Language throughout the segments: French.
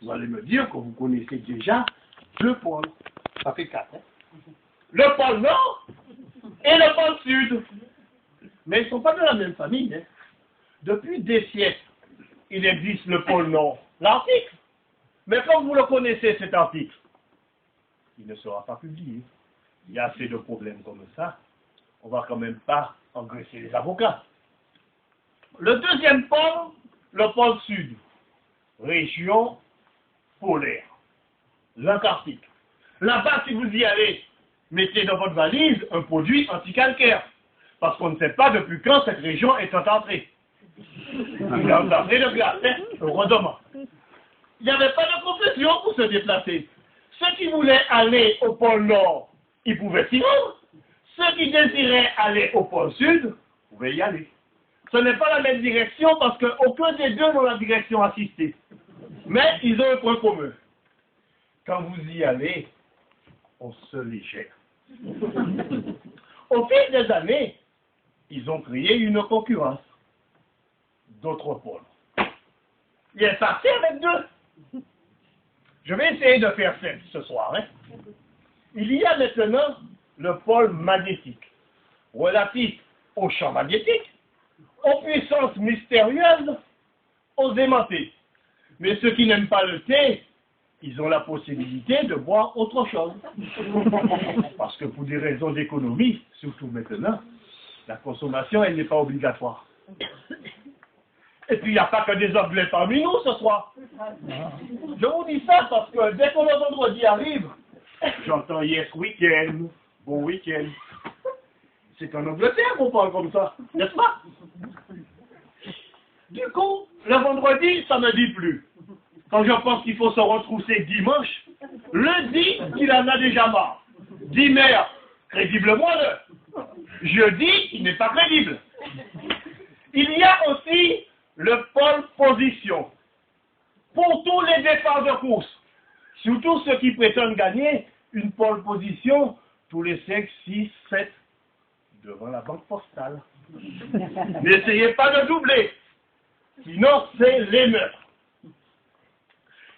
Vous allez me dire que vous connaissez déjà deux pôles. Ça fait 4. Hein? Le pôle Nord et le pôle Sud. Mais ils ne sont pas de la même famille. Hein? Depuis des siècles, il existe le pôle Nord, l'Arctique. Mais comme vous le connaissez, cet article, il ne sera pas publié. Il y a assez de problèmes comme ça. On ne va quand même pas engraisser les avocats. Le deuxième pôle, le pôle Sud, région polaire, l'Antarctique. Là-bas, si vous y allez, mettez dans votre valise un produit anticalcaire. Parce qu'on ne sait pas depuis quand cette région est entrée. Il est entré de glace, hein, heureusement. Il n'y avait pas de profession pour se déplacer. Ceux qui voulaient aller au pôle Nord, ils pouvaient s'y rendre. Ceux qui désiraient aller au pôle Sud, pouvaient y aller. Ce n'est pas la même direction parce qu'aucun des deux n'a la direction assistée. Mais ils ont un point commun. Quand vous y allez, on se les gère. Au fil des années, ils ont créé une concurrence d'autres pôles. Il est parti avec deux. Je vais essayer de faire simple ce soir. Hein. Il y a maintenant le pôle magnétique, relatif au champ magnétique, aux puissances mystérieuses, aux aimantés. Mais ceux qui n'aiment pas le thé, ils ont la possibilité de boire autre chose. Parce que pour des raisons d'économie, surtout maintenant, la consommation, elle n'est pas obligatoire. Et puis, il n'y a pas que des Anglais parmi nous ce soir. Je vous dis ça parce que dès que le vendredi arrive, j'entends yes week-end, bon week-end. C'est en Angleterre qu'on parle comme ça, n'est-ce pas? Du coup, le vendredi, ça ne me dit plus. Quand je pense qu'il faut se retrousser dimanche, lundi, il en a déjà marre. Dimanche, crédiblement le. Jeudi, il n'est pas crédible. Il y a aussi le pôle position. Pour tous les départs de course, surtout ceux qui prétendent gagner une pole position tous les 5, 6, 7 devant la banque postale. N'essayez pas de doubler, sinon c'est l'émeute.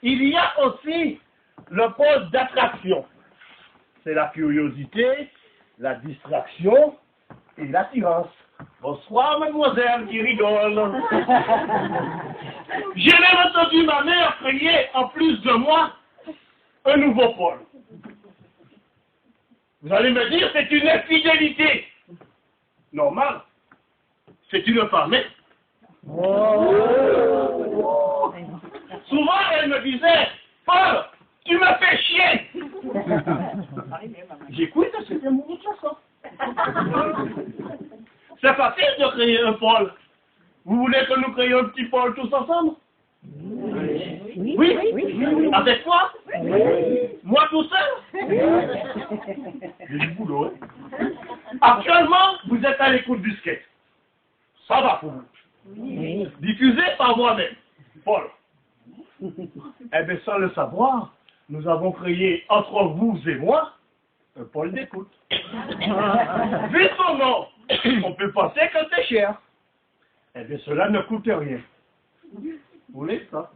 Il y a aussi le pôle d'attraction. C'est la curiosité, la distraction et l'attirance. Bonsoir, mademoiselle qui rigole. J'ai même entendu ma mère crier, en plus de moi, un nouveau pôle. Vous allez me dire, c'est une infidélité. Normal. C'est une femme. Hein? Souvent, elle me disait, Paul, tu me fais chier. J'écoute, c'était mon autre chanson. C'est facile de créer un pôle. Vous voulez que nous créions un petit pôle tous ensemble? Oui. Avec toi? Moi tout seul? J'ai du boulot. Hein? Actuellement, vous êtes à l'écoute du skate. Ça va pour vous. Diffusé par moi-même, Paul. Eh bien, sans le savoir, nous avons créé entre vous et moi un pôle d'écoute. Vu son nom, on peut penser que c'est cher. Eh bien, cela ne coûte rien. Vous voulez ça?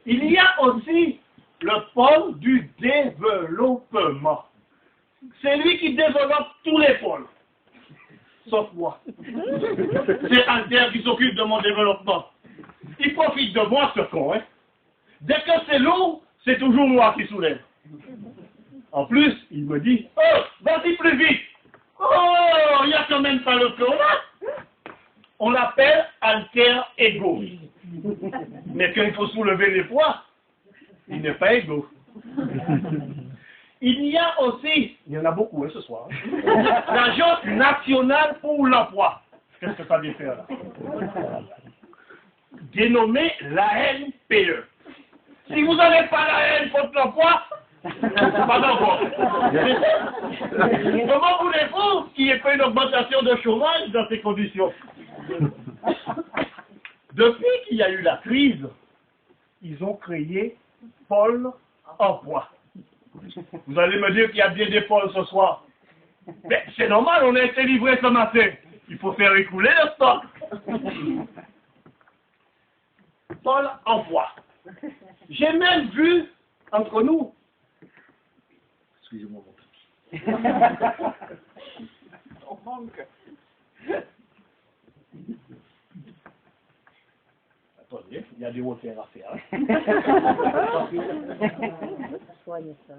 Il y a aussi le pôle du développement. C'est lui qui développe tous les pôles. Sauf moi. C'est Alter qui s'occupe de mon développement. Il profite de moi, ce con, hein. Dès que c'est lourd, c'est toujours moi qui soulève. En plus, il me dit, oh, vas-y plus vite. Oh, il n'y a quand même pas le cœur là. On l'appelle alter ego. Mais quand il faut soulever les poids, il n'est pas égaux. Il y a aussi, il y en a beaucoup hein, ce soir, l'Agence nationale pour l'emploi. Qu'est-ce que ça veut faire là? Dénommé l'ANPE. Si vous n'avez pas la haine contre l'emploi, pas d'emploi. Comment voulez-vous qu'il n'y ait pas une augmentation de chômage dans ces conditions? Depuis qu'il y a eu la crise, ils ont créé Pôle emploi. Vous allez me dire qu'il y a bien des pôles ce soir. Mais c'est normal, on a été livré ce matin. Il faut faire écouler le stock. Pôle emploi. J'ai même vu entre nous. Excusez-moi, mon petit. On manque. Attendez, il y a des repères à faire. Soigne ça.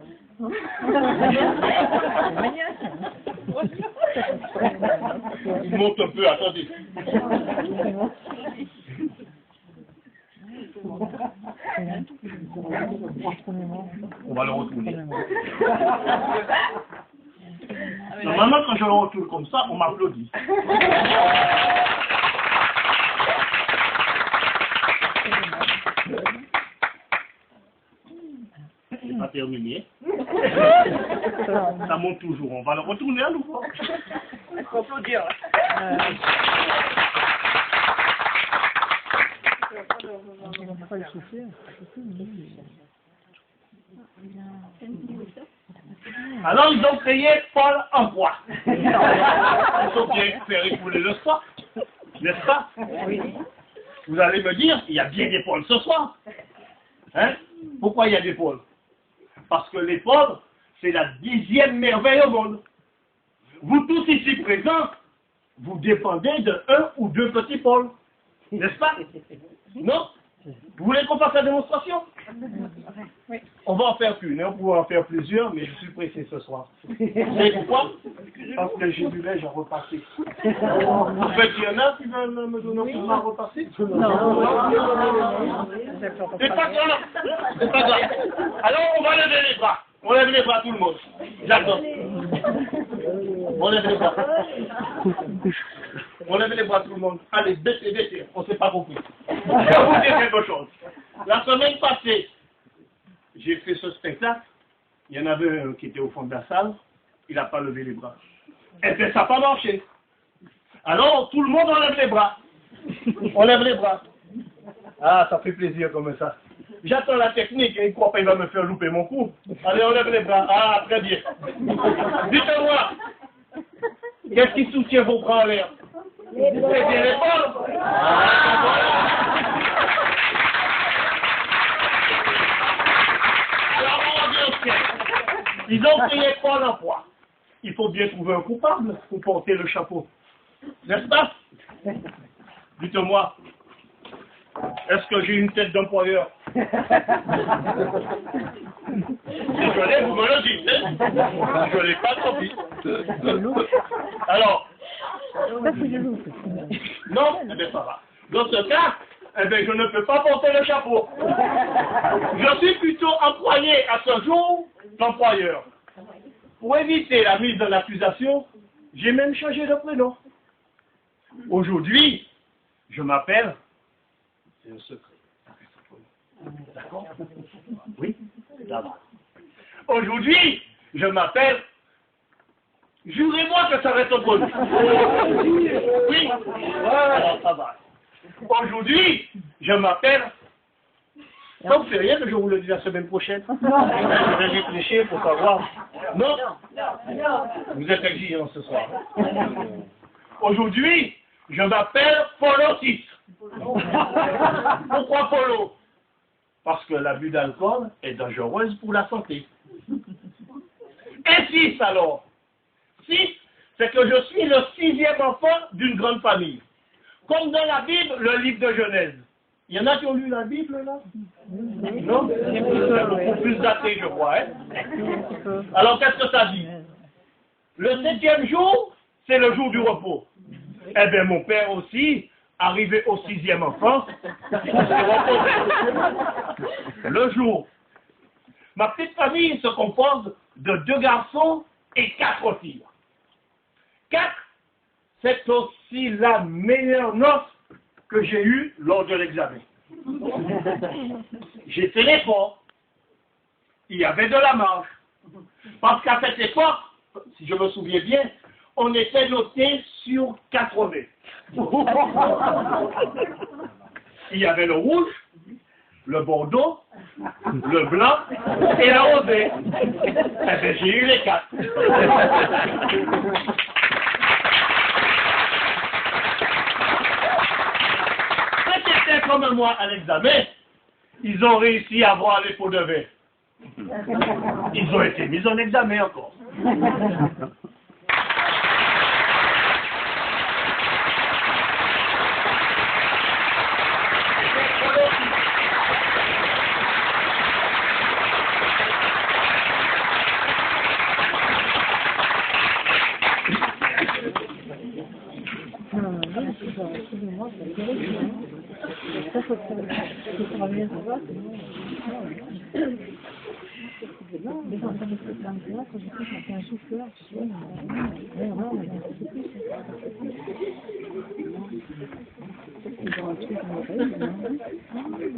Il monte un peu, attendez. On va le retourner. Normalement, quand je le retourne comme ça, on m'applaudit. C'est pas terminé. Ça monte toujours. On va le retourner à nouveau. Il faut applaudir. Alors, ils ont créé Paul en bois. Ils ont bien fait écouler le stock, n'est-ce pas? Vous allez me dire, il y a bien des pôles ce soir. Hein? Pourquoi il y a des pôles? Parce que les pôles, c'est la 10e merveille au monde. Vous tous ici présents, vous dépendez de un ou deux petits pôles. N'est-ce pas? Non? Vous voulez qu'on fasse la démonstration? Oui. On va en faire qu'une, on pourra en faire plusieurs, mais je suis pressé ce soir. Vous savez pourquoi? Parce que j'ai du lait, j'en repassé. En fait, il y en a qui veulent me donner un coup de main à repasser? Non. C'est pas grave. C'est pas grave. Alors, on va lever les bras. On lève les bras, tout le monde. J'attends. On lève les bras. On lève les bras, tout le monde. Allez, baissez, baissez. On ne s'est pas compris. Je vais vous dire quelque chose. La semaine passée, j'ai fait ce spectacle. Il y en avait un qui était au fond de la salle. Il n'a pas levé les bras. Et bien, ça n'a pas marché. Alors, tout le monde enlève les bras. On lève les bras. Ah, ça fait plaisir comme ça. J'attends la technique et il croit pas qu'il va me faire louper mon coup. Allez, on lève les bras. Ah, très bien. Dites-moi, qu'est-ce qui soutient vos bras en l'air? C'est bien les bras. Alors, on revient au ciel. Ils ont créé Paul en poids. Il faut bien trouver un coupable pour porter le chapeau. N'est-ce pas? Dites-moi, est-ce que j'ai une tête d'employeur? Désolé, vous me le dites, hein? Je ne l'ai pas compris. Alors, non, eh bien ça va. Dans ce cas, eh bien, je ne peux pas porter le chapeau. Je suis plutôt employé à ce jour qu'employeur. Pour éviter la mise de l'accusation, j'ai même changé de prénom. Aujourd'hui, je m'appelle... C'est un secret. D'accord? Oui? D'abord. Aujourd'hui, je m'appelle... Jurez-moi que ça reste bon. Oui? Alors, ça va. Aujourd'hui, je m'appelle... Ça vous fait rien que je vous le dise la semaine prochaine? Je vais réfléchir pour savoir. Non? Vous êtes exigeant ce soir. Aujourd'hui, je m'appelle Polo 6. Pourquoi Polo? Parce que l'abus d'alcool est dangereuse pour la santé. Et 6 alors? 6, c'est que je suis le 6e enfant d'une grande famille. Comme dans la Bible, le livre de Genèse. Il y en a qui ont lu la Bible, là? Non? C'est beaucoup plus daté, je crois. Hein? Alors, qu'est-ce que ça dit? Le 7e jour, c'est le jour du repos. Eh bien, mon père aussi, arrivé au 6e enfant, il s'est reposé. Le jour. Ma petite famille se compose de 2 garçons et 4 filles. 4, c'est aussi la meilleure note que j'ai eue lors de l'examen. J'étais l'effort. Il y avait de la marge. Parce qu'à cette époque, si je me souviens bien, on était noté sur 80. Il y avait le rouge, le bordeaux, le blanc et le rosé. Eh bien, j'ai eu les 4. Comme moi à l'examen, ils ont réussi à avoir les pots de vin. Ils ont été mis en examen encore. Excusez-moi, ça faut revenir se voir, sinon... Non, mais quand on est plein de fois, quand je sais qu'on fait un chauffeur, tu sais, on a un peu plus.